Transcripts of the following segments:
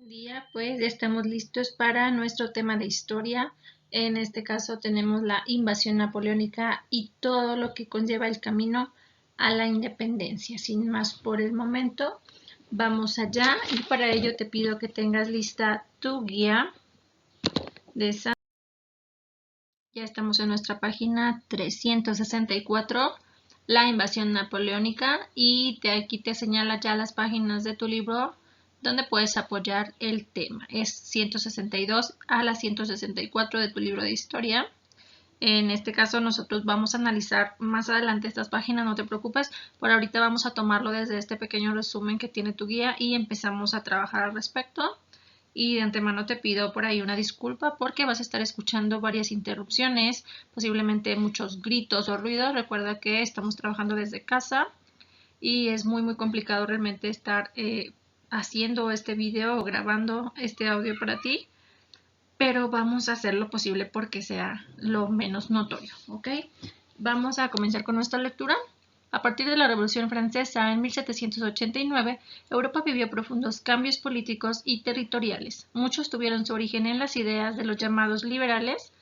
Día, pues ya estamos listos para nuestro tema de historia. En este caso tenemos la invasión napoleónica y todo lo que conlleva el camino a la independencia. Sin más por el momento, vamos allá y para ello te pido que tengas lista tu guía de esa. Ya estamos en nuestra página 364, la invasión napoleónica, y aquí te señala ya las páginas de tu libro donde puedes apoyar el tema. Es 162 a la 164 de tu libro de historia. En este caso nosotros vamos a analizar más adelante estas páginas, no te preocupes. Por ahorita vamos a tomarlo desde este pequeño resumen que tiene tu guía y empezamos a trabajar al respecto. Y de antemano te pido por ahí una disculpa porque vas a estar escuchando varias interrupciones, posiblemente muchos gritos o ruidos. Recuerda que estamos trabajando desde casa y es muy complicado realmente estar haciendo este video o grabando este audio para ti, pero vamos a hacer lo posible porque sea lo menos notorio, ¿ok? Vamos a comenzar con nuestra lectura. A partir de la Revolución Francesa en 1789, Europa vivió profundos cambios políticos y territoriales. Muchos tuvieron su origen en las ideas de los llamados liberales,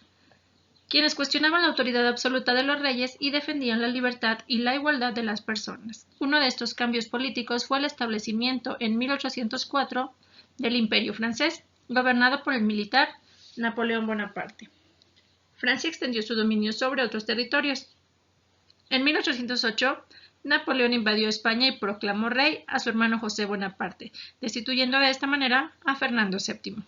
quienes cuestionaban la autoridad absoluta de los reyes y defendían la libertad y la igualdad de las personas. Uno de estos cambios políticos fue el establecimiento en 1804 del Imperio francés, gobernado por el militar Napoleón Bonaparte. Francia extendió su dominio sobre otros territorios. En 1808, Napoleón invadió España y proclamó rey a su hermano José Bonaparte, destituyendo de esta manera a Fernando VII.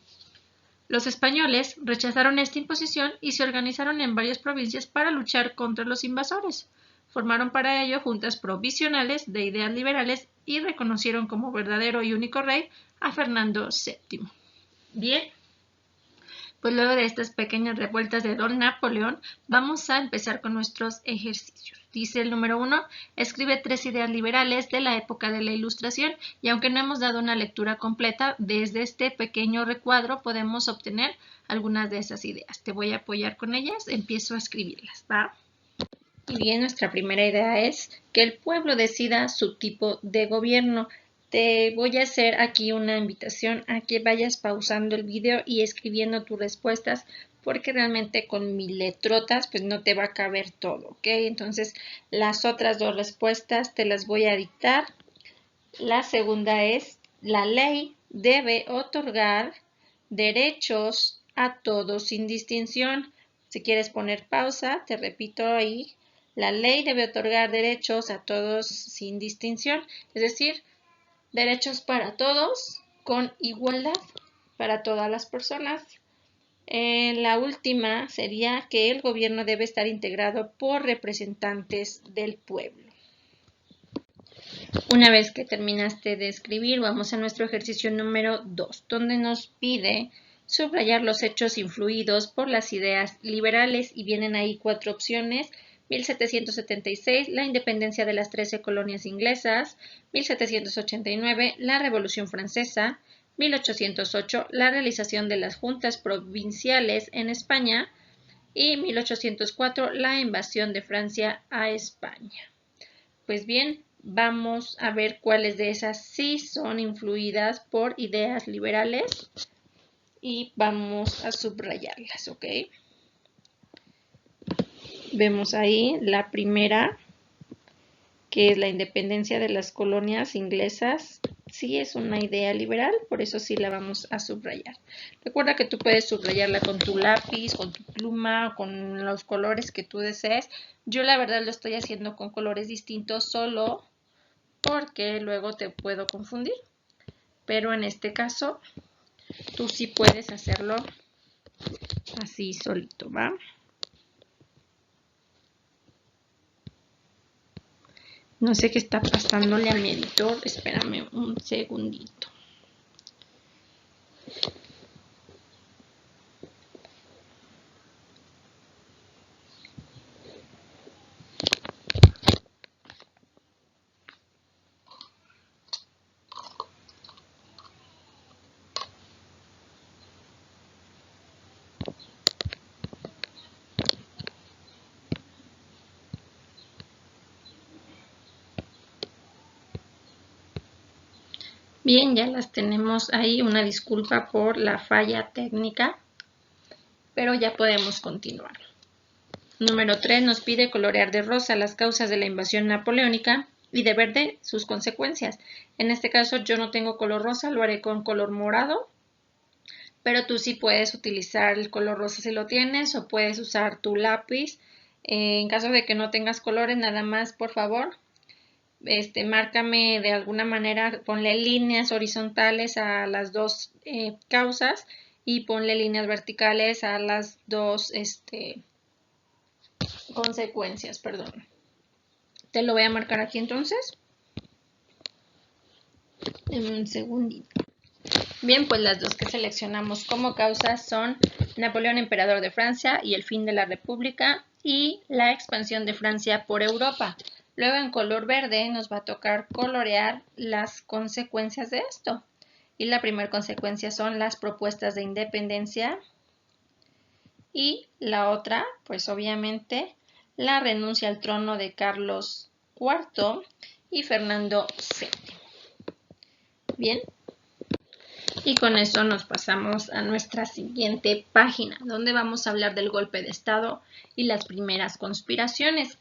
Los españoles rechazaron esta imposición y se organizaron en varias provincias para luchar contra los invasores. Formaron para ello juntas provisionales de ideas liberales y reconocieron como verdadero y único rey a Fernando VII. Bien, pues luego de estas pequeñas revueltas de Don Napoleón, vamos a empezar con nuestros ejercicios. Dice el número 1, escribe 3 ideas liberales de la época de la Ilustración, y aunque no hemos dado una lectura completa, desde este pequeño recuadro podemos obtener algunas de esas ideas. Te voy a apoyar con ellas, empiezo a escribirlas, ¿va? Y bien, nuestra primera idea es que el pueblo decida su tipo de gobierno. Te voy a hacer aquí una invitación a que vayas pausando el video y escribiendo tus respuestas, porque realmente con mi letrotas pues no te va a caber todo, ¿ok? Entonces las otras dos respuestas te las voy a dictar. La segunda es: la ley debe otorgar derechos a todos sin distinción. Si quieres poner pausa, te repito ahí: la ley debe otorgar derechos a todos sin distinción, es decir, derechos para todos con igualdad para todas las personas. La última sería que el gobierno debe estar integrado por representantes del pueblo. Una vez que terminaste de escribir, vamos a nuestro ejercicio número 2, donde nos pide subrayar los hechos influidos por las ideas liberales, y vienen ahí 4 opciones: 1776, la independencia de las 13 colonias inglesas; 1789, la Revolución Francesa; 1808, la realización de las juntas provinciales en España; y 1804, la invasión de Francia a España. Pues bien, vamos a ver cuáles de esas sí son influidas por ideas liberales y vamos a subrayarlas, ¿ok? Vemos ahí la primera, que es la independencia de las colonias inglesas. Sí es una idea liberal, por eso sí la vamos a subrayar. Recuerda que tú puedes subrayarla con tu lápiz, con tu pluma, con los colores que tú desees. Yo la verdad lo estoy haciendo con colores distintos solo porque luego te puedo confundir, pero en este caso tú sí puedes hacerlo así solito, ¿va? No sé qué está pasándole a mi editor, espérame un segundito. Bien, ya las tenemos ahí. Una disculpa por la falla técnica, pero ya podemos continuar. Número 3 nos pide colorear de rosa las causas de la invasión napoleónica y de verde sus consecuencias. En este caso yo no tengo color rosa, lo haré con color morado, pero tú sí puedes utilizar el color rosa si lo tienes, o puedes usar tu lápiz. En caso de que no tengas colores, nada más, por favor, márcame de alguna manera, ponle líneas horizontales a las dos causas y ponle líneas verticales a las dos consecuencias, perdón. Te lo voy a marcar aquí entonces. En un segundito. Bien, pues las dos que seleccionamos como causas son Napoleón, emperador de Francia, y el fin de la República, y la expansión de Francia por Europa. Luego en color verde nos va a tocar colorear las consecuencias de esto. Y la primera consecuencia son las propuestas de independencia. Y la otra, pues obviamente, la renuncia al trono de Carlos IV y Fernando VII. Bien. Y con eso nos pasamos a nuestra siguiente página, donde vamos a hablar del golpe de Estado y las primeras conspiraciones.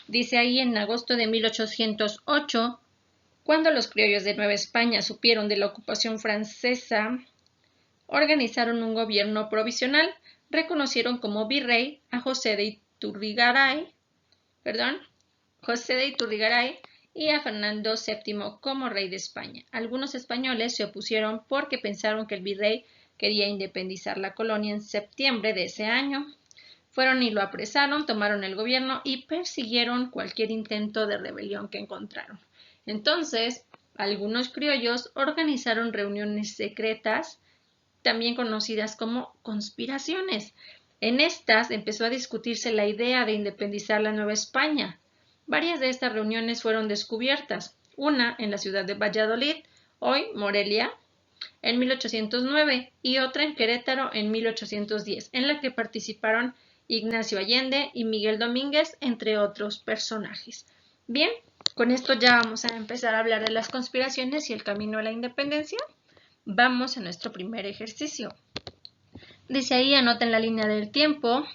Dice ahí: en agosto de 1808, cuando los criollos de Nueva España supieron de la ocupación francesa, organizaron un gobierno provisional. Reconocieron como virrey a José de Iturrigaray, y a Fernando VII como rey de España. Algunos españoles se opusieron porque pensaron que el virrey quería independizar la colonia en septiembre de ese año. Fueron y lo apresaron, tomaron el gobierno y persiguieron cualquier intento de rebelión que encontraron. Entonces, algunos criollos organizaron reuniones secretas, también conocidas como conspiraciones. En estas empezó a discutirse la idea de independizar la Nueva España. Varias de estas reuniones fueron descubiertas, una en la ciudad de Valladolid, hoy Morelia, en 1809, y otra en Querétaro en 1810, en la que participaron Ignacio Allende y Miguel Domínguez, entre otros personajes. Bien, con esto ya vamos a empezar a hablar de las conspiraciones y el camino a la independencia. Vamos a nuestro primer ejercicio. Dice ahí, anoten la línea del tiempo: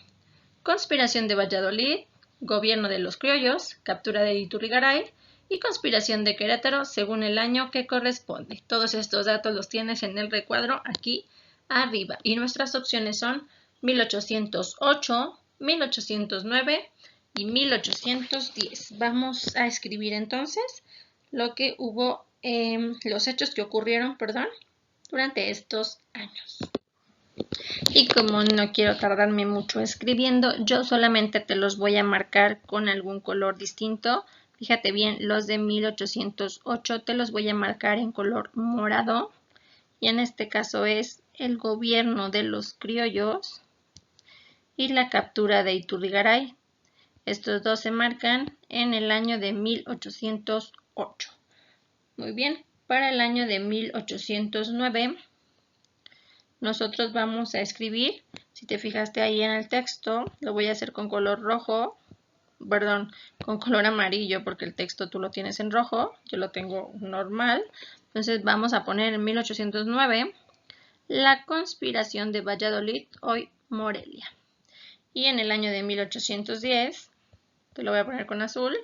conspiración de Valladolid, gobierno de los criollos, captura de Iturrigaray y conspiración de Querétaro, según el año que corresponde. Todos estos datos los tienes en el recuadro aquí arriba. Y nuestras opciones son 1808, 1809 y 1810. Vamos a escribir entonces lo que hubo, los hechos que ocurrieron, durante estos años. Y como no quiero tardarme mucho escribiendo, yo solamente te los voy a marcar con algún color distinto. Fíjate bien, los de 1808 te los voy a marcar en color morado. Y en este caso es el gobierno de los criollos y la captura de Iturrigaray. Estos dos se marcan en el año de 1808. Muy bien, para el año de 1809... nosotros vamos a escribir, si te fijaste ahí en el texto, lo voy a hacer con color rojo, con color amarillo, porque el texto tú lo tienes en rojo, yo lo tengo normal. Entonces vamos a poner en 1809 la conspiración de Valladolid, hoy Morelia. Y en el año de 1810, te lo voy a poner con azul,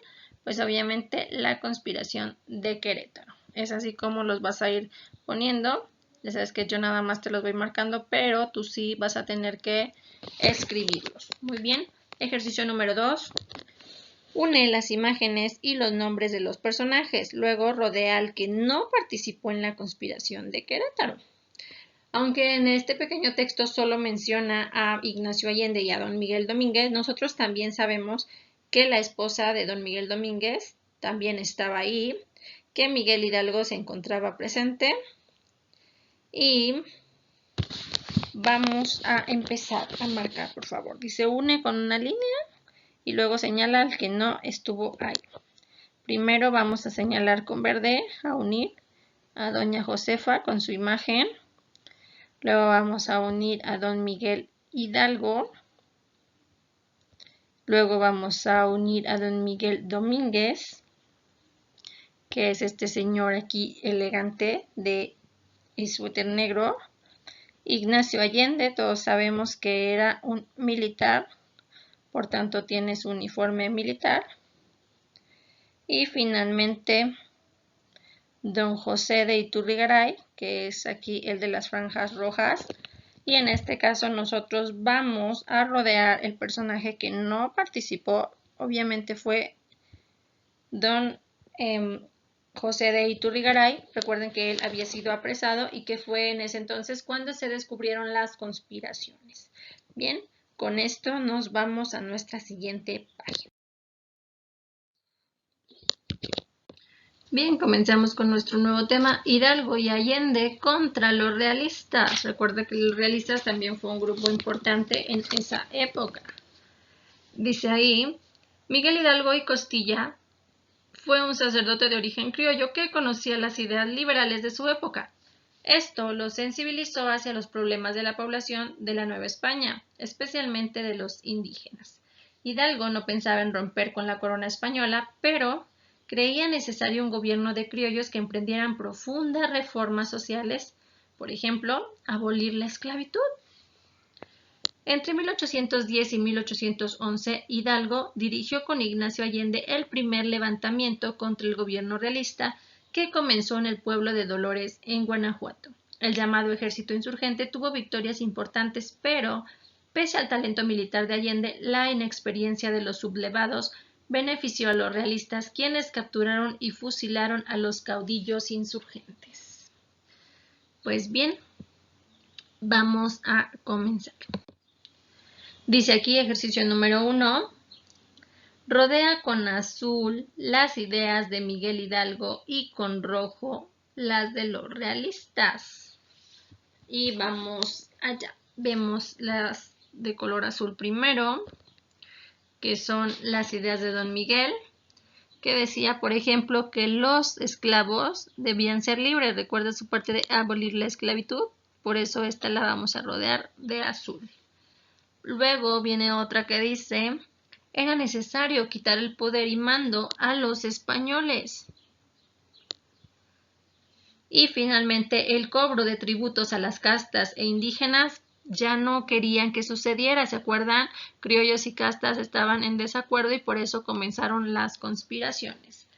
pues obviamente la conspiración de Querétaro. Es así como los vas a ir poniendo. Ya sabes que yo nada más te los voy marcando, pero tú sí vas a tener que escribirlos. Muy bien. Ejercicio número 2. Une las imágenes y los nombres de los personajes. Luego rodea al que no participó en la conspiración de Querétaro. Aunque en este pequeño texto solo menciona a Ignacio Allende y a don Miguel Domínguez, nosotros también sabemos que la esposa de don Miguel Domínguez también estaba ahí, que Miguel Hidalgo se encontraba presente. Y vamos a empezar a marcar, por favor. Dice: une con una línea y luego señala al que no estuvo ahí. Primero vamos a señalar con verde, a unir a doña Josefa con su imagen. Luego vamos a unir a don Miguel Hidalgo. Luego vamos a unir a don Miguel Domínguez, que es este señor aquí elegante de suéter negro. Ignacio Allende, todos sabemos que era un militar, por tanto tiene su uniforme militar. Y finalmente, don José de Iturrigaray, que es aquí el de las franjas rojas. Y en este caso nosotros vamos a rodear el personaje que no participó. Obviamente fue don José de Iturrigaray. Recuerden que él había sido apresado y que fue en ese entonces cuando se descubrieron las conspiraciones. Bien, con esto nos vamos a nuestra siguiente página. Bien, comenzamos con nuestro nuevo tema, Hidalgo y Allende contra los realistas. Recuerda que los realistas también fue un grupo importante en esa época. Dice ahí, Miguel Hidalgo y Costilla fue un sacerdote de origen criollo que conocía las ideas liberales de su época. Esto lo sensibilizó hacia los problemas de la población de la Nueva España, especialmente de los indígenas. Hidalgo no pensaba en romper con la corona española, pero creía necesario un gobierno de criollos que emprendieran profundas reformas sociales, por ejemplo, abolir la esclavitud. Entre 1810 y 1811, Hidalgo dirigió con Ignacio Allende el primer levantamiento contra el gobierno realista que comenzó en el pueblo de Dolores, en Guanajuato. El llamado ejército insurgente tuvo victorias importantes, pero, pese al talento militar de Allende, la inexperiencia de los sublevados benefició a los realistas, quienes capturaron y fusilaron a los caudillos insurgentes. Pues bien, vamos a comenzar. Dice aquí, ejercicio número 1, rodea con azul las ideas de Miguel Hidalgo y con rojo las de los realistas. Y vamos allá. Vemos las de color azul primero, que son las ideas de don Miguel, que decía, por ejemplo, que los esclavos debían ser libres. Recuerda su parte de abolir la esclavitud, por eso esta la vamos a rodear de azul. Luego viene otra que dice, era necesario quitar el poder y mando a los españoles. Y finalmente el cobro de tributos a las castas e indígenas ya no querían que sucediera, ¿se acuerdan? Criollos y castas estaban en desacuerdo y por eso comenzaron las conspiraciones.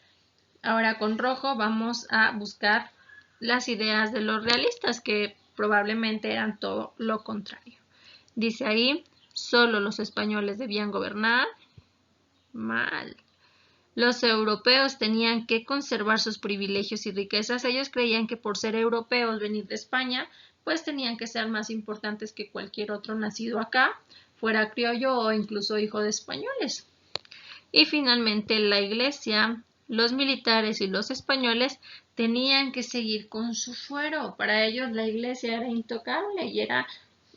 Ahora con rojo vamos a buscar las ideas de los realistas, que probablemente eran todo lo contrario. Dice ahí, solo los españoles debían gobernar. Mal. Los europeos tenían que conservar sus privilegios y riquezas. Ellos creían que por ser europeos, venir de España, pues tenían que ser más importantes que cualquier otro nacido acá, fuera criollo o incluso hijo de españoles. Y finalmente la iglesia, los militares y los españoles tenían que seguir con su fuero. Para ellos la iglesia era intocable y era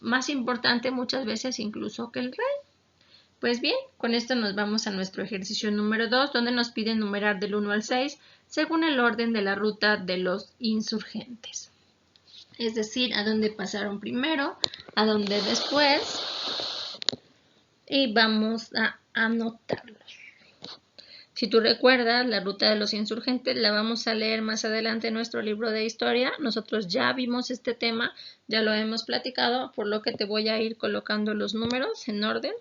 más importante muchas veces incluso que el rey. Pues bien, con esto nos vamos a nuestro ejercicio número 2, donde nos piden numerar del 1 al 6 según el orden de la ruta de los insurgentes. Es decir, a dónde pasaron primero, a dónde después, y vamos a anotarlos. Si tú recuerdas, la ruta de los insurgentes la vamos a leer más adelante en nuestro libro de historia. Nosotros ya vimos este tema, ya lo hemos platicado, por lo que te voy a ir colocando los números en orden.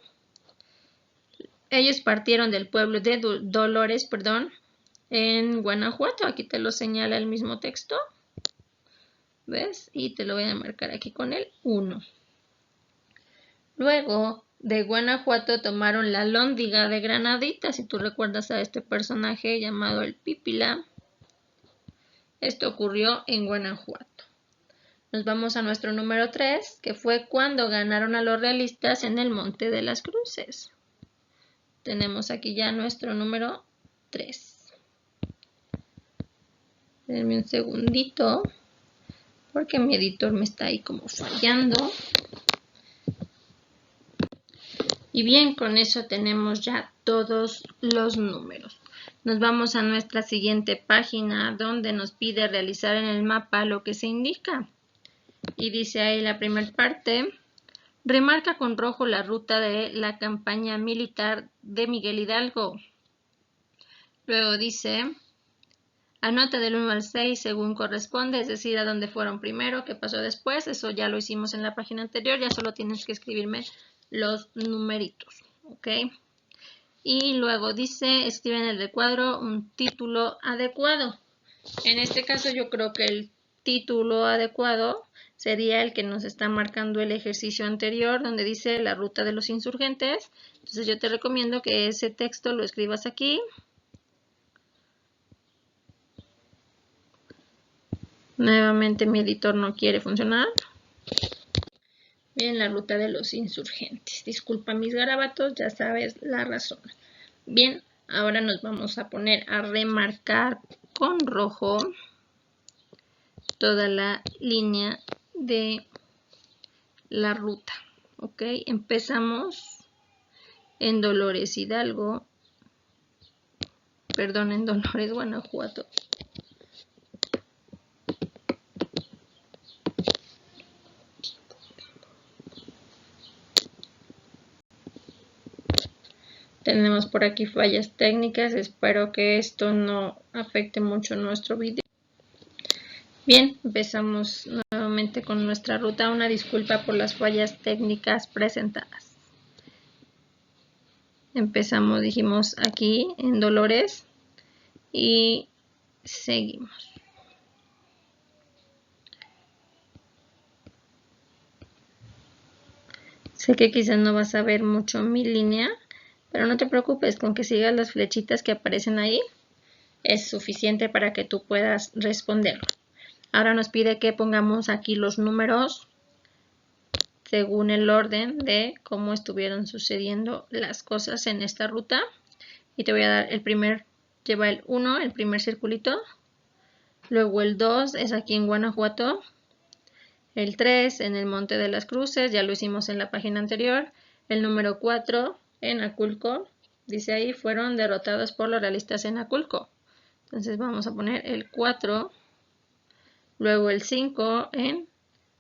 Ellos partieron del pueblo de Dolores, en Guanajuato. Aquí te lo señala el mismo texto. ¿Ves? Y te lo voy a marcar aquí con el 1. Luego, de Guanajuato tomaron la Lóndiga de Granadita. Si tú recuerdas a este personaje llamado el Pípila. Esto ocurrió en Guanajuato. Nos vamos a nuestro número 3, que fue cuando ganaron a los realistas en el Monte de las Cruces. Tenemos aquí ya nuestro número 3. Denme un segundito, porque mi editor me está ahí como fallando. Y bien, con eso tenemos ya todos los números. Nos vamos a nuestra siguiente página, donde nos pide realizar en el mapa lo que se indica. Y dice ahí la primera parte, remarca con rojo la ruta de la campaña militar de Miguel Hidalgo. Luego dice, Anota del 1 al 6 según corresponde, es decir, a dónde fueron primero, qué pasó después. Eso ya lo hicimos en la página anterior, ya solo tienes que escribirme los numeritos, ¿ok? Y luego dice, escribe en el recuadro un título adecuado. En este caso yo creo que el título adecuado sería el que nos está marcando el ejercicio anterior, donde dice la ruta de los insurgentes. Entonces yo te recomiendo que ese texto lo escribas aquí. Nuevamente mi editor no quiere funcionar. Bien, la ruta de los insurgentes. Disculpa mis garabatos, ya sabes la razón. Bien, ahora nos vamos a poner a remarcar con rojo toda la línea de la ruta. Ok, empezamos en Dolores Hidalgo, perdón, en Dolores Guanajuato. Tenemos por aquí fallas técnicas, espero que esto no afecte mucho nuestro video. Bien, empezamos nuevamente con nuestra ruta. Una disculpa por las fallas técnicas presentadas. Empezamos, dijimos, aquí en Dolores y seguimos. Sé que quizás no vas a ver mucho mi línea, pero no te preocupes, con que sigas las flechitas que aparecen ahí es suficiente para que tú puedas responder. Ahora nos pide que pongamos aquí los números según el orden de cómo estuvieron sucediendo las cosas en esta ruta. Y te voy a dar el primer, lleva el 1, el primer circulito. Luego el 2 es aquí en Guanajuato. El 3 en el Monte de las Cruces, ya lo hicimos en la página anterior. El número 4 en Aculco, dice ahí, fueron derrotados por los realistas en Aculco. Entonces vamos a poner el 4. Luego el 5 en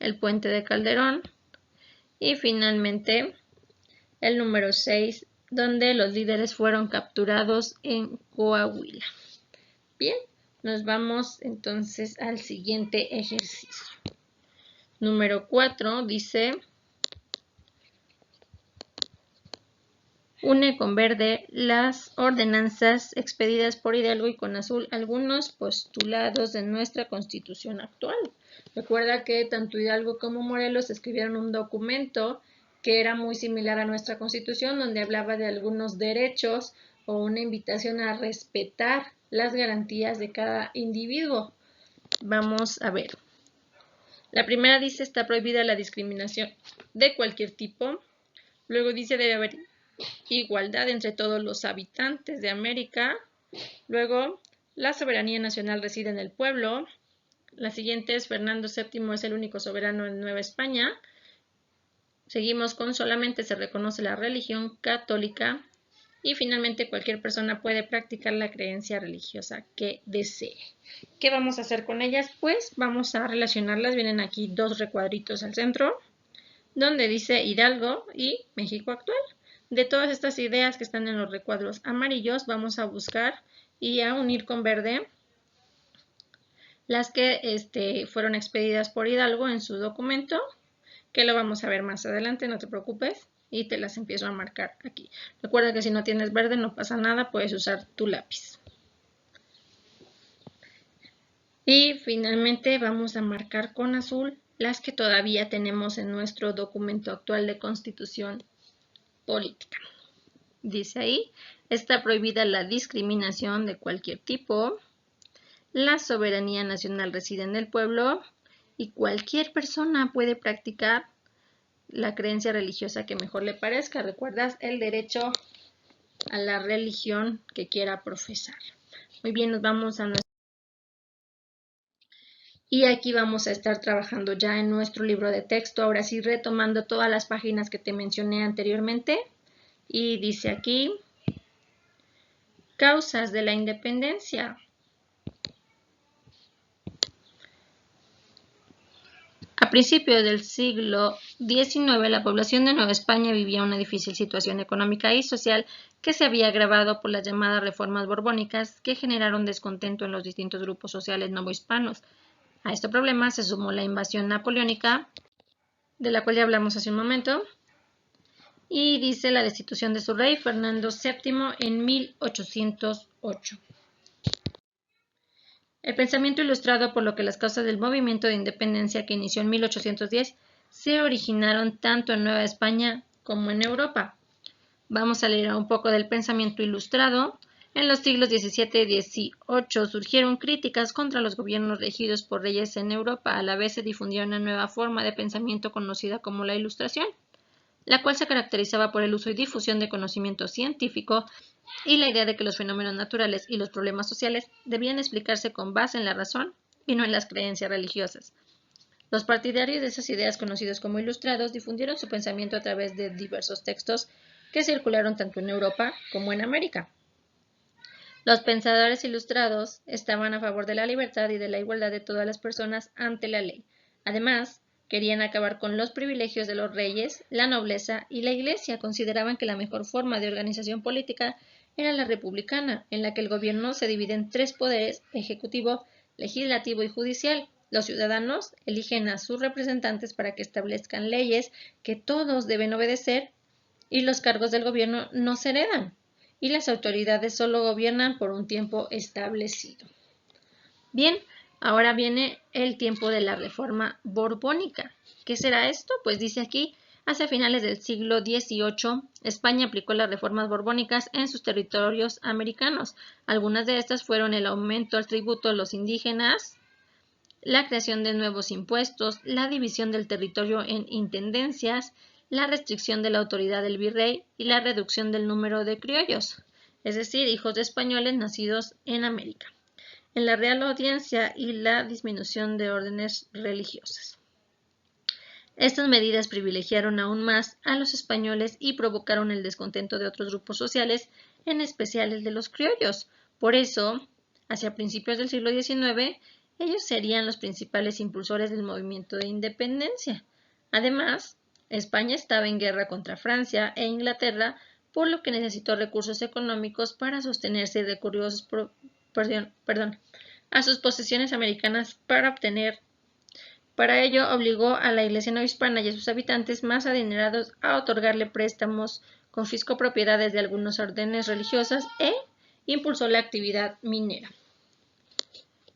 el Puente de Calderón. Y finalmente el número 6, donde los líderes fueron capturados en Coahuila. Bien, nos vamos entonces al siguiente ejercicio. Número 4 dice, une con verde las ordenanzas expedidas por Hidalgo y con azul algunos postulados de nuestra Constitución actual. Recuerda que tanto Hidalgo como Morelos escribieron un documento que era muy similar a nuestra Constitución, donde hablaba de algunos derechos o una invitación a respetar las garantías de cada individuo. Vamos a ver. La primera dice, está prohibida la discriminación de cualquier tipo. Luego dice, debe haber igualdad entre todos los habitantes de América. Luego, la soberanía nacional reside en el pueblo. La siguiente es, Fernando VII es el único soberano en Nueva España. Seguimos con, solamente se reconoce la religión católica. Y finalmente, cualquier persona puede practicar la creencia religiosa que desee. ¿Qué vamos a hacer con ellas? Pues vamos a relacionarlas. Vienen aquí dos recuadritos al centro, donde dice Hidalgo y México actual. De todas estas ideas que están en los recuadros amarillos, vamos a buscar y a unir con verde las que fueron expedidas por Hidalgo en su documento, que lo vamos a ver más adelante, no te preocupes. Y te las empiezo a marcar aquí. Recuerda que si no tienes verde no pasa nada, puedes usar tu lápiz. Y finalmente vamos a marcar con azul las que todavía tenemos en nuestro documento actual de Constitución Política. Dice ahí, está prohibida la discriminación de cualquier tipo, la soberanía nacional reside en el pueblo y cualquier persona puede practicar la creencia religiosa que mejor le parezca. ¿Recuerdas? El derecho a la religión que quiera profesar. Muy bien, nos vamos a nuestro... Y aquí vamos a estar trabajando ya en nuestro libro de texto, ahora sí retomando todas las páginas que te mencioné anteriormente. Y dice aquí, causas de la independencia. A principios del siglo XIX, la población de Nueva España vivía una difícil situación económica y social que se había agravado por las llamadas reformas borbónicas que generaron descontento en los distintos grupos sociales novohispanos. A este problema se sumó la invasión napoleónica, de la cual ya hablamos hace un momento, y dice la destitución de su rey Fernando VII en 1808. El pensamiento ilustrado, por lo que las causas del movimiento de independencia que inició en 1810 se originaron tanto en Nueva España como en Europa. Vamos a leer un poco del pensamiento ilustrado. En los siglos XVII y XVIII surgieron críticas contra los gobiernos regidos por reyes en Europa. A la vez se difundió una nueva forma de pensamiento conocida como la Ilustración, la cual se caracterizaba por el uso y difusión de conocimiento científico y la idea de que los fenómenos naturales y los problemas sociales debían explicarse con base en la razón y no en las creencias religiosas. Los partidarios de esas ideas, conocidos como ilustrados, difundieron su pensamiento a través de diversos textos que circularon tanto en Europa como en América. Los pensadores ilustrados estaban a favor de la libertad y de la igualdad de todas las personas ante la ley. Además, querían acabar con los privilegios de los reyes, la nobleza y la Iglesia. Consideraban que la mejor forma de organización política era la republicana, en la que el gobierno se divide en tres poderes: ejecutivo, legislativo y judicial. Los ciudadanos eligen a sus representantes para que establezcan leyes que todos deben obedecer, y los cargos del gobierno no se heredan, y las autoridades solo gobiernan por un tiempo establecido. Bien, ahora viene el tiempo de la Reforma Borbónica. ¿Qué será esto? Pues dice aquí: hacia finales del siglo XVIII, España aplicó las reformas borbónicas en sus territorios americanos. Algunas de estas fueron el aumento al tributo a los indígenas, la creación de nuevos impuestos, la división del territorio en intendencias, la restricción de la autoridad del virrey y la reducción del número de criollos, es decir, hijos de españoles nacidos en América, en la Real Audiencia, y la disminución de órdenes religiosas. Estas medidas privilegiaron aún más a los españoles y provocaron el descontento de otros grupos sociales, en especial el de los criollos. Por eso, hacia principios del siglo XIX, ellos serían los principales impulsores del movimiento de independencia. Además, España estaba en guerra contra Francia e Inglaterra, por lo que necesitó recursos económicos para sostenerse y recurrió a sus posesiones americanas para obtener. Para ello, obligó a la Iglesia novohispana y a sus habitantes más adinerados a otorgarle préstamos, confiscó propiedades de algunas órdenes religiosas e impulsó la actividad minera.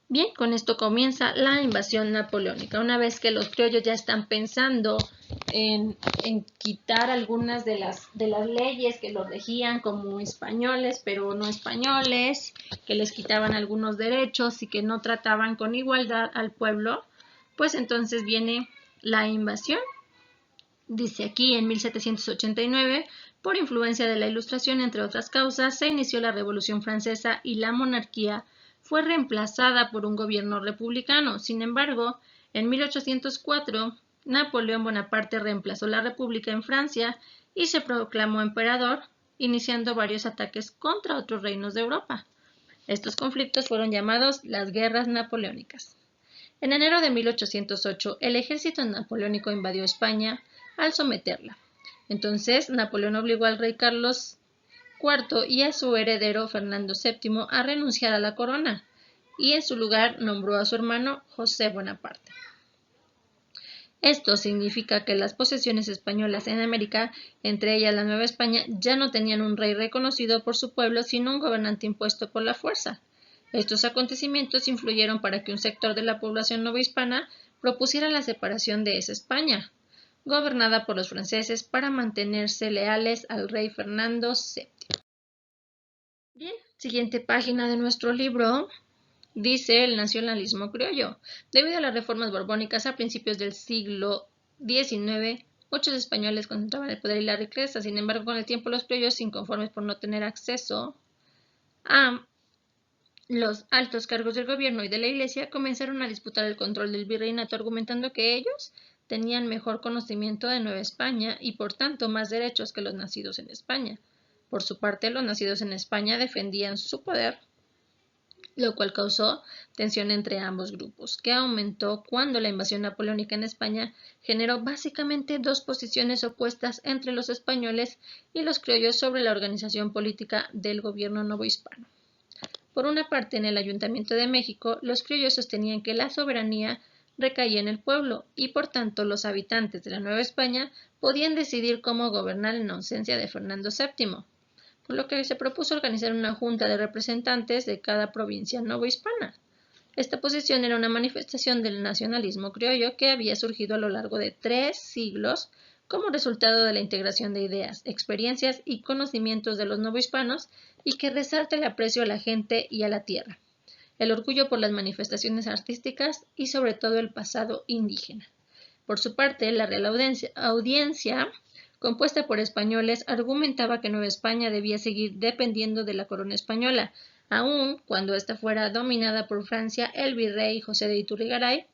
Bien, con esto comienza la invasión napoleónica. Una vez que los criollos ya están pensando en quitar algunas de las leyes que los regían como españoles, pero no españoles, que les quitaban algunos derechos y que no trataban con igualdad al pueblo, pues entonces viene la invasión. Dice aquí: en 1789, por influencia de la Ilustración, entre otras causas, se inició la Revolución Francesa y la monarquía fue reemplazada por un gobierno republicano. Sin embargo, en 1804, Napoleón Bonaparte reemplazó la república en Francia y se proclamó emperador, iniciando varios ataques contra otros reinos de Europa. Estos conflictos fueron llamados las Guerras Napoleónicas. En enero de 1808, el ejército napoleónico invadió España al someterla. Entonces, Napoleón obligó al rey Carlos IV y a su heredero Fernando VII a renunciar a la corona, y en su lugar nombró a su hermano José Bonaparte. Esto significa que las posesiones españolas en América, entre ellas la Nueva España, ya no tenían un rey reconocido por su pueblo, sino un gobernante impuesto por la fuerza. Estos acontecimientos influyeron para que un sector de la población novohispana propusiera la separación de esa España, gobernada por los franceses, para mantenerse leales al rey Fernando VII. Bien, siguiente página de nuestro libro. Dice: el nacionalismo criollo. Debido a las reformas borbónicas a principios del siglo XIX, muchos españoles concentraban el poder y la riqueza. Sin embargo, con el tiempo, los criollos, inconformes por no tener acceso a los altos cargos del gobierno y de la Iglesia, comenzaron a disputar el control del virreinato, argumentando que ellos tenían mejor conocimiento de Nueva España y, por tanto, más derechos que los nacidos en España. Por su parte, los nacidos en España defendían su poder lo cual causó tensión entre ambos grupos, que aumentó cuando la invasión napoleónica en España generó básicamente dos posiciones opuestas entre los españoles y los criollos sobre la organización política del gobierno novohispano. Por una parte, en el Ayuntamiento de México, los criollos sostenían que la soberanía recaía en el pueblo y, por tanto, los habitantes de la Nueva España podían decidir cómo gobernar en ausencia de Fernando VII, por lo que se propuso organizar una junta de representantes de cada provincia novohispana. Esta posición era una manifestación del nacionalismo criollo que había surgido a lo largo de 3 siglos como resultado de la integración de ideas, experiencias y conocimientos de los novohispanos y que resalta el aprecio a la gente y a la tierra, el orgullo por las manifestaciones artísticas y sobre todo el pasado indígena. Por su parte, la Real Audiencia, compuesta por españoles, argumentaba que Nueva España debía seguir dependiendo de la corona española, aun cuando ésta fuera dominada por Francia. El virrey José de Iturrigaray,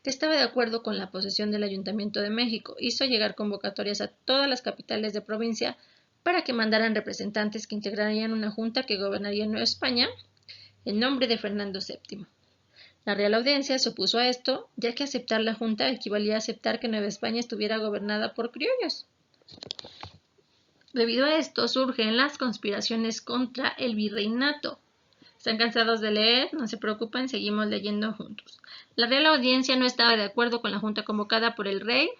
que estaba de acuerdo con la posesión del Ayuntamiento de México, hizo llegar convocatorias a todas las capitales de provincia para que mandaran representantes que integrarían una junta que gobernaría Nueva España en nombre de Fernando VII. La Real Audiencia se opuso a esto, ya que aceptar la junta equivalía a aceptar que Nueva España estuviera gobernada por criollos. Debido a esto surgen las conspiraciones contra el virreinato. ¿Están cansados de leer? No se preocupen, seguimos leyendo juntos. La Real Audiencia no estaba de acuerdo con la junta convocada por el rey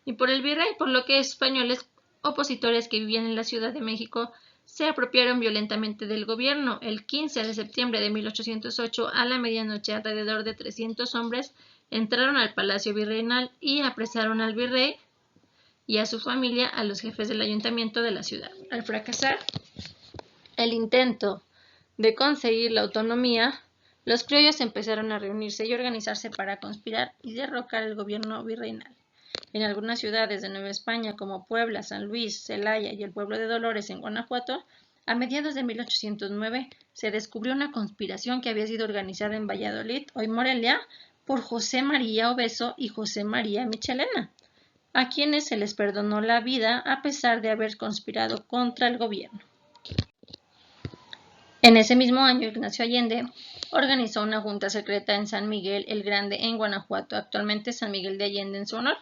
y por el virrey, por lo que españoles opositores que vivían en la Ciudad de México se apropiaron violentamente del gobierno. El 15 de septiembre de 1808, a la medianoche, alrededor de 300 hombres entraron al Palacio Virreinal y apresaron al virrey y a su familia, a los jefes del ayuntamiento de la ciudad. Al fracasar el intento de conseguir la autonomía, los criollos empezaron a reunirse y organizarse para conspirar y derrocar el gobierno virreinal. En algunas ciudades de Nueva España, como Puebla, San Luis, Celaya y el pueblo de Dolores en Guanajuato, a mediados de 1809 se descubrió una conspiración que había sido organizada en Valladolid, hoy Morelia, por José María Obeso y José María Michelena, a quienes se les perdonó la vida a pesar de haber conspirado contra el gobierno. En ese mismo año, Ignacio Allende organizó una junta secreta en San Miguel el Grande, en Guanajuato, actualmente San Miguel de Allende en su honor,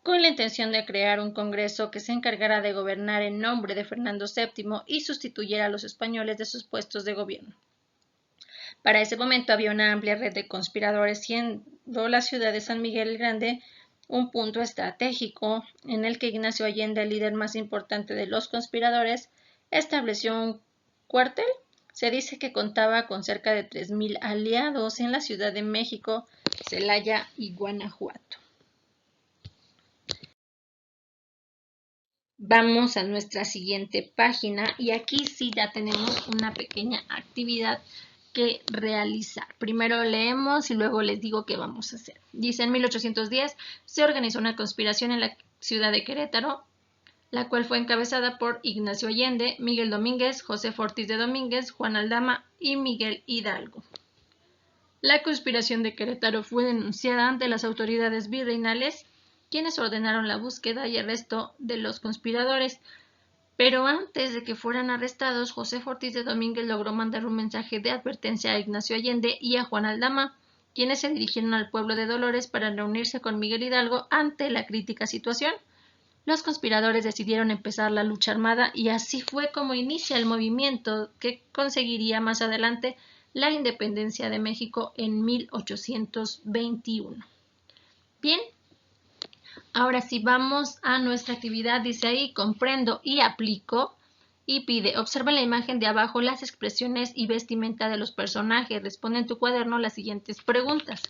con la intención de crear un congreso que se encargara de gobernar en nombre de Fernando VII y sustituyera a los españoles de sus puestos de gobierno. Para ese momento había una amplia red de conspiradores, siendo la ciudad de San Miguel el Grande un punto estratégico en el que Ignacio Allende, el líder más importante de los conspiradores, estableció un cuartel. Se dice que contaba con cerca de 3,000 aliados en la Ciudad de México, Celaya y Guanajuato. Vamos a nuestra siguiente página y aquí sí ya tenemos una pequeña actividad que realizar. Primero leemos y luego les digo qué vamos a hacer. Dice: en 1810 se organizó una conspiración en la ciudad de Querétaro, la cual fue encabezada por Ignacio Allende, Miguel Domínguez, José Ortiz de Domínguez, Juan Aldama y Miguel Hidalgo. La conspiración de Querétaro fue denunciada ante las autoridades virreinales, quienes ordenaron la búsqueda y arresto de los conspiradores. Pero antes de que fueran arrestados, José Ortiz de Domínguez logró mandar un mensaje de advertencia a Ignacio Allende y a Juan Aldama, quienes se dirigieron al pueblo de Dolores para reunirse con Miguel Hidalgo ante la crítica situación. Los conspiradores decidieron empezar la lucha armada y así fue como inicia el movimiento que conseguiría más adelante la independencia de México en 1821. Bien, ahora sí vamos a nuestra actividad. Dice ahí: comprendo y aplico. Y pide: observa en la imagen de abajo las expresiones y vestimenta de los personajes. Responde en tu cuaderno las siguientes preguntas.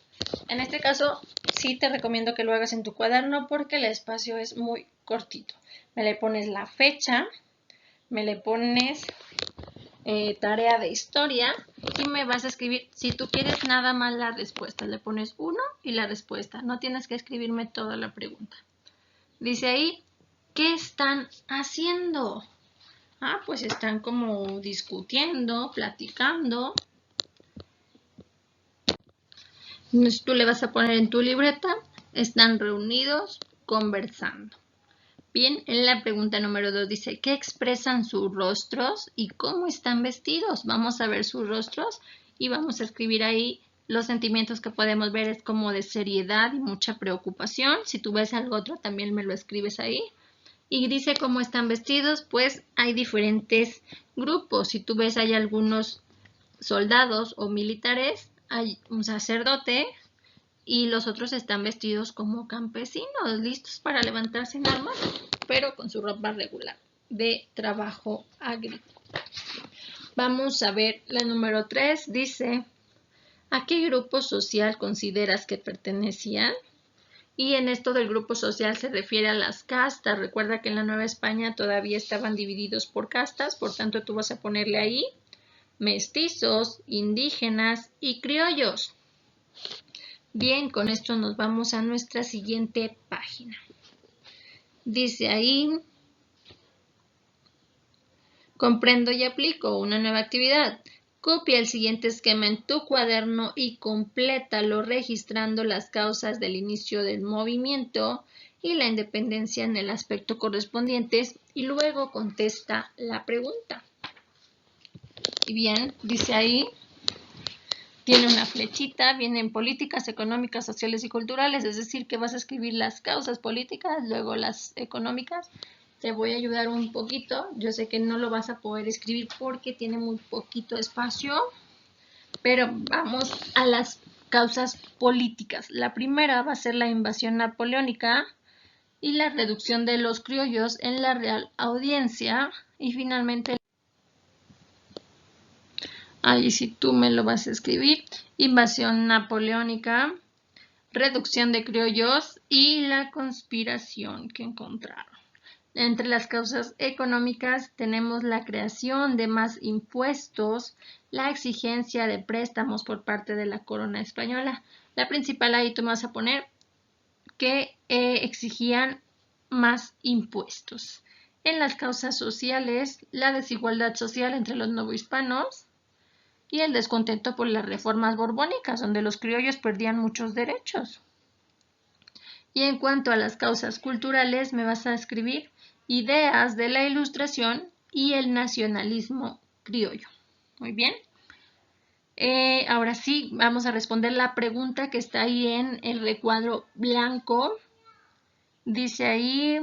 En este caso, sí te recomiendo que lo hagas en tu cuaderno porque el espacio es muy cortito. Me le pones la fecha, me le pones tarea de historia y me vas a escribir, si tú quieres, nada más la respuesta. Le pones 1 y la respuesta. No tienes que escribirme toda la pregunta. Dice ahí: ¿qué están haciendo? Pues están como discutiendo, platicando. Entonces tú le vas a poner en tu libreta: están reunidos, conversando. Bien, en la pregunta número 2 dice: ¿qué expresan sus rostros y cómo están vestidos? Vamos a ver sus rostros y vamos a escribir ahí los sentimientos que podemos ver es como de seriedad y mucha preocupación. Si tú ves algo otro también me lo escribes ahí. Y dice cómo están vestidos, pues hay diferentes grupos. Si tú ves hay algunos soldados o militares, hay un sacerdote y los otros están vestidos como campesinos, listos para levantarse en armas, pero con su ropa regular de trabajo agrícola. Vamos a ver la número 3, dice, ¿a qué grupo social consideras que pertenecían? Y en esto del grupo social se refiere a las castas. Recuerda que en la Nueva España todavía estaban divididos por castas, por tanto tú vas a ponerle ahí mestizos, indígenas y criollos. Bien, con esto nos vamos a nuestra siguiente página. Dice ahí, comprendo y aplico una nueva actividad. Copia el siguiente esquema en tu cuaderno y complétalo registrando las causas del inicio del movimiento y la independencia en el aspecto correspondientes y luego contesta la pregunta. Y bien, dice ahí, tiene una flechita, vienen políticas económicas, sociales y culturales, es decir, que vas a escribir las causas políticas, luego las económicas. Te voy a ayudar un poquito, yo sé que no lo vas a poder escribir porque tiene muy poquito espacio, pero vamos a las causas políticas. La primera va a ser la invasión napoleónica y la reducción de los criollos en la Real Audiencia y finalmente ahí sí tú me lo vas a escribir, invasión napoleónica, reducción de criollos y la conspiración que encontraron. Entre las causas económicas tenemos la creación de más impuestos, la exigencia de préstamos por parte de la corona española. La principal ahí tú me vas a poner que exigían más impuestos. En las causas sociales, la desigualdad social entre los novohispanos, y el descontento por las reformas borbónicas, donde los criollos perdían muchos derechos. Y en cuanto a las causas culturales, me vas a escribir ideas de la Ilustración y el nacionalismo criollo. Muy bien. Ahora sí, vamos a responder la pregunta que está ahí en el recuadro blanco. Dice ahí,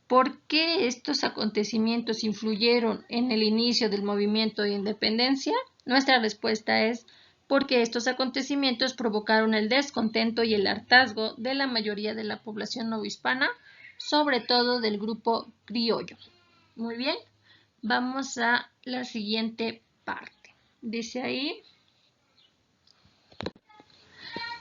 ¿por qué estos acontecimientos influyeron en el inicio del movimiento de independencia? Nuestra respuesta es porque estos acontecimientos provocaron el descontento y el hartazgo de la mayoría de la población novohispana, sobre todo del grupo criollo. Muy bien, vamos a la siguiente parte. Dice ahí,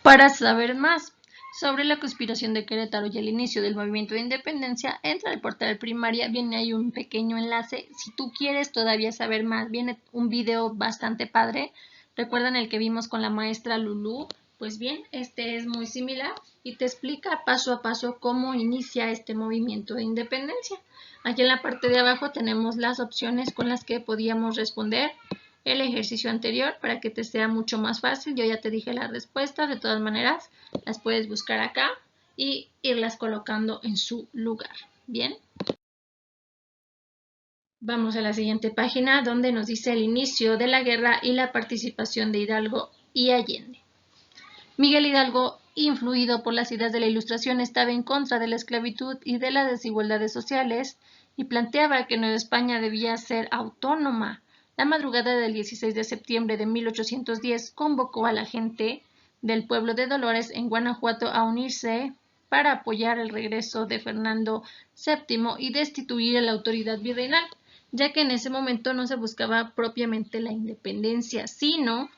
para saber más sobre la conspiración de Querétaro y el inicio del movimiento de independencia, entra al portal Primaria, viene ahí un pequeño enlace. Si tú quieres todavía saber más, viene un video bastante padre. ¿Recuerdan el que vimos con la maestra Lulú? Pues bien, este es muy similar y te explica paso a paso cómo inicia este movimiento de independencia. Aquí en la parte de abajo tenemos las opciones con las que podíamos responder el ejercicio anterior para que te sea mucho más fácil. Yo ya te dije las respuestas, de todas maneras las puedes buscar acá y irlas colocando en su lugar. Bien. Vamos a la siguiente página donde nos dice el inicio de la guerra y la participación de Hidalgo y Allende. Miguel Hidalgo, influido por las ideas de la Ilustración, estaba en contra de la esclavitud y de las desigualdades sociales y planteaba que Nueva España debía ser autónoma. La madrugada del 16 de septiembre de 1810 convocó a la gente del pueblo de Dolores en Guanajuato a unirse para apoyar el regreso de Fernando VII y destituir a la autoridad virreinal, ya que en ese momento no se buscaba propiamente la independencia, sino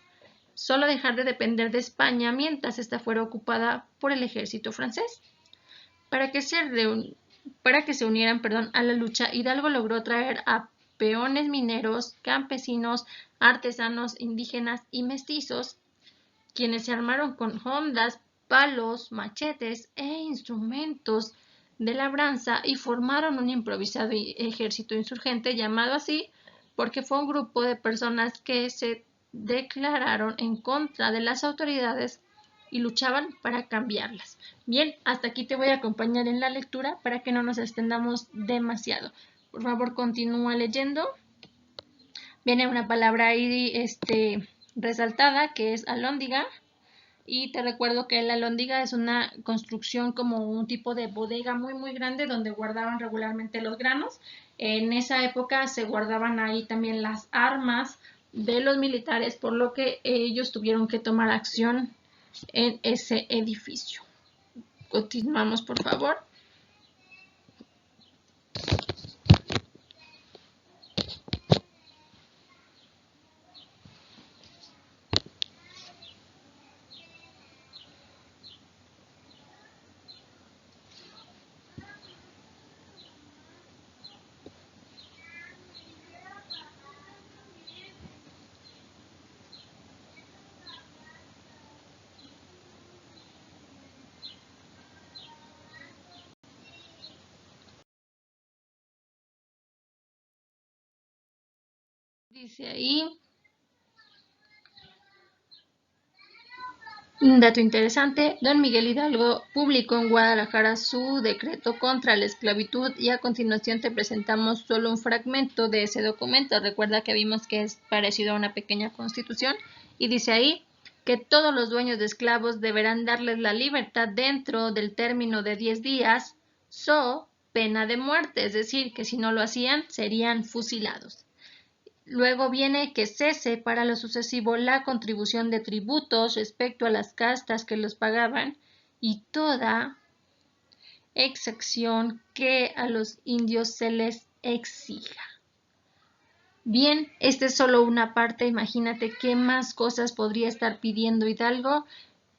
solo dejar de depender de España mientras ésta fuera ocupada por el ejército francés. Para que se unieran a la lucha, Hidalgo logró traer a peones mineros, campesinos, artesanos, indígenas y mestizos, quienes se armaron con hondas, palos, machetes e instrumentos de labranza y formaron un improvisado ejército insurgente llamado así porque fue un grupo de personas que se declararon en contra de las autoridades y luchaban para cambiarlas. Bien, hasta aquí te voy a acompañar en la lectura para que no nos extendamos demasiado. Por favor, continúa leyendo. Viene una palabra ahí resaltada que es alhóndiga. Y te recuerdo que la alhóndiga es una construcción como un tipo de bodega muy grande donde guardaban regularmente los granos. En esa época se guardaban ahí también las armas de los militares, por lo que ellos tuvieron que tomar acción en ese edificio. Continuamos, por favor. Dice ahí, un dato interesante, don Miguel Hidalgo publicó en Guadalajara su decreto contra la esclavitud y a continuación te presentamos solo un fragmento de ese documento. Recuerda que vimos que es parecido a una pequeña constitución y dice ahí que todos los dueños de esclavos deberán darles la libertad dentro del término de 10 días, so pena de muerte, es decir, que si no lo hacían serían fusilados. Luego viene que cese para lo sucesivo la contribución de tributos respecto a las castas que los pagaban y toda exacción que a los indios se les exija. Bien, esta es solo una parte, imagínate qué más cosas podría estar pidiendo Hidalgo.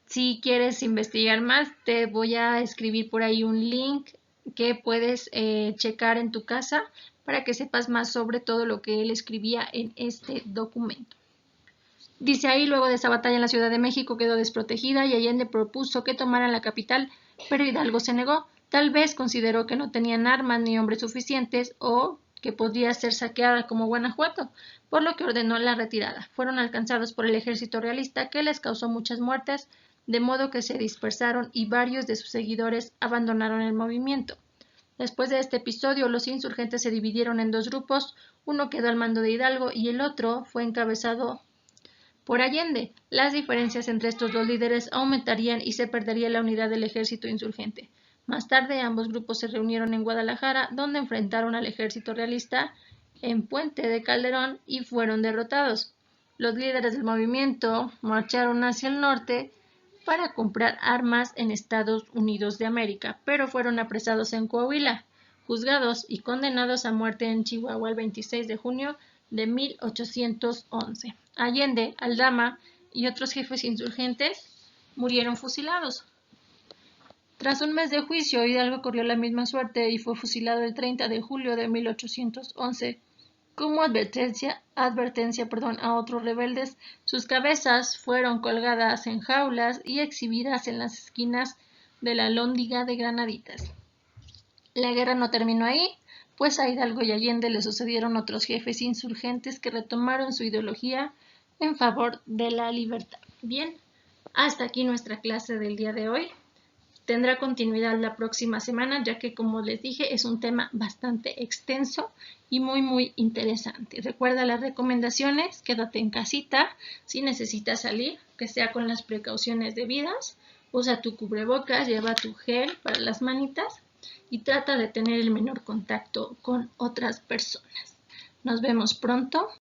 Si quieres investigar más, te voy a escribir por ahí un link que puedes checar en tu casa para que sepas más sobre todo lo que él escribía en este documento. Dice ahí, luego de esa batalla en la Ciudad de México quedó desprotegida y Allende propuso que tomaran la capital, pero Hidalgo se negó. Tal vez consideró que no tenían armas ni hombres suficientes o que podría ser saqueada como Guanajuato, por lo que ordenó la retirada. Fueron alcanzados por el ejército realista que les causó muchas muertes, de modo que se dispersaron y varios de sus seguidores abandonaron el movimiento. Después de este episodio, los insurgentes se dividieron en dos grupos, uno quedó al mando de Hidalgo y el otro fue encabezado por Allende. Las diferencias entre estos dos líderes aumentarían y se perdería la unidad del ejército insurgente. Más tarde, ambos grupos se reunieron en Guadalajara, donde enfrentaron al ejército realista en Puente de Calderón y fueron derrotados. Los líderes del movimiento marcharon hacia el norte para comprar armas en Estados Unidos de América, pero fueron apresados en Coahuila, juzgados y condenados a muerte en Chihuahua el 26 de junio de 1811. Allende, Aldama y otros jefes insurgentes murieron fusilados. Tras un mes de juicio, Hidalgo corrió la misma suerte y fue fusilado el 30 de julio de 1811. Como advertencia a otros rebeldes, sus cabezas fueron colgadas en jaulas y exhibidas en las esquinas de la Alhóndiga de Granaditas. La guerra no terminó ahí, pues a Hidalgo y Allende le sucedieron otros jefes insurgentes que retomaron su ideología en favor de la libertad. Bien, hasta aquí nuestra clase del día de hoy. Tendrá continuidad la próxima semana, ya que, como les dije, es un tema bastante extenso y muy interesante. Recuerda las recomendaciones, quédate en casita, si necesitas salir, que sea con las precauciones debidas, usa tu cubrebocas, lleva tu gel para las manitas y trata de tener el menor contacto con otras personas. Nos vemos pronto.